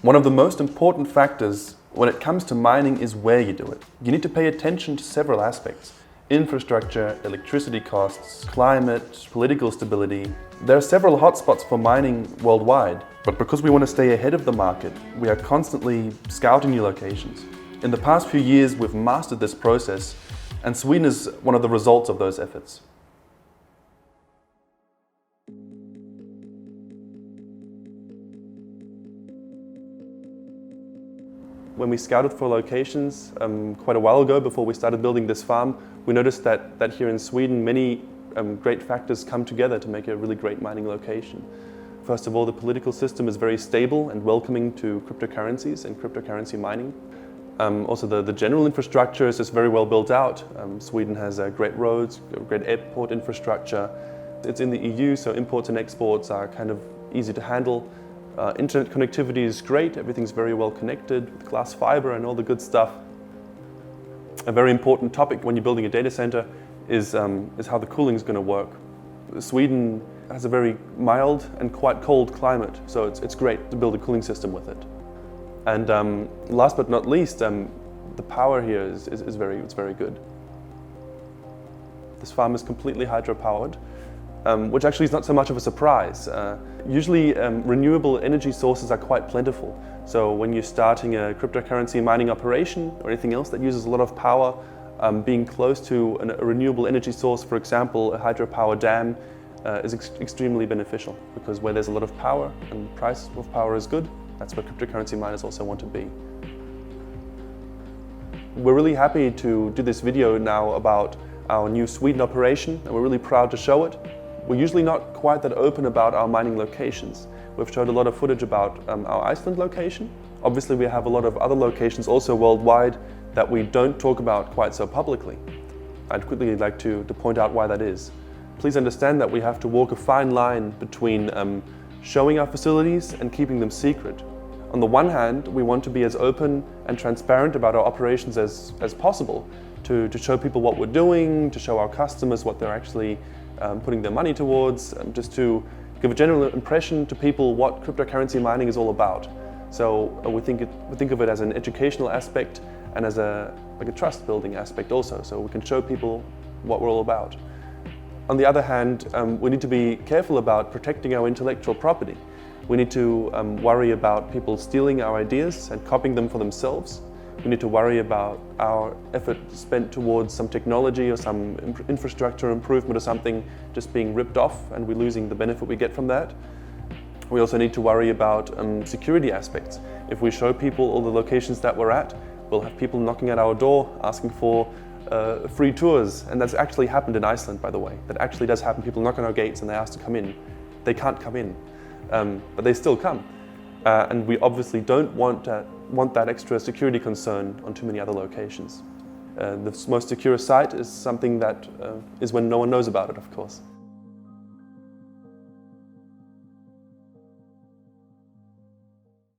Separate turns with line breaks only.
One of the most important factors when it comes to mining is where you do it. You need to pay attention to several aspects: infrastructure, electricity costs, climate, political stability. There are several hotspots for mining worldwide, but because we want to stay ahead of the market, we are constantly scouting new locations. In the past few years, we've mastered this process, and Sweden is one of the results of those efforts. When we scouted for locations quite a while ago, before we started building this farm, we noticed that here in Sweden many great factors come together to make a really great mining location. First of all, the political system is very stable and welcoming to cryptocurrencies and cryptocurrency mining. Also, the general infrastructure is just very well built out. Sweden has great roads, great airport infrastructure. It's in the EU, so imports and exports are kind of easy to handle. Internet connectivity is great, everything's very well connected with glass fiber and all the good stuff. A very important topic when you're building a data center is how the cooling is going to work. Sweden has a very mild and quite cold climate, so it's great to build a cooling system with it. And last but not least, the power here is very good. This farm is completely hydropowered, which actually is not so much of a surprise. Usually renewable energy sources are quite plentiful. So when you're starting a cryptocurrency mining operation or anything else that uses a lot of power, being close to a renewable energy source, for example, a hydropower dam, is extremely beneficial, because where there's a lot of power and the price of power is good, that's where cryptocurrency miners also want to be. We're really happy to do this video now about our new Sweden operation, and we're really proud to show it. We're usually not quite that open about our mining locations. We've showed a lot of footage about our Iceland location. Obviously, we have a lot of other locations also worldwide that we don't talk about quite so publicly. I'd quickly like to point out why that is. Please understand that we have to walk a fine line between showing our facilities and keeping them secret. On the one hand, we want to be as open and transparent about our operations as possible, to show people what we're doing, to show our customers what they're actually putting their money towards, just to give a general impression to people what cryptocurrency mining is all about. So we think of it as an educational aspect and as a trust building aspect also, so we can show people what we're all about. On the other hand, we need to be careful about protecting our intellectual property. We need to worry about people stealing our ideas and copying them for themselves. We need to worry about our effort spent towards some technology or some infrastructure improvement or something just being ripped off and we're losing the benefit we get from that. We also need to worry about security aspects. If we show people all the locations that we're at, we'll have people knocking at our door asking for free tours, and that's actually happened in Iceland, by the way. That actually does happen. People knock on our gates and they ask to come in. They can't come in, but they still come. And we obviously don't want that extra security concern on too many other locations. The most secure site is something that is when no one knows about it, of course.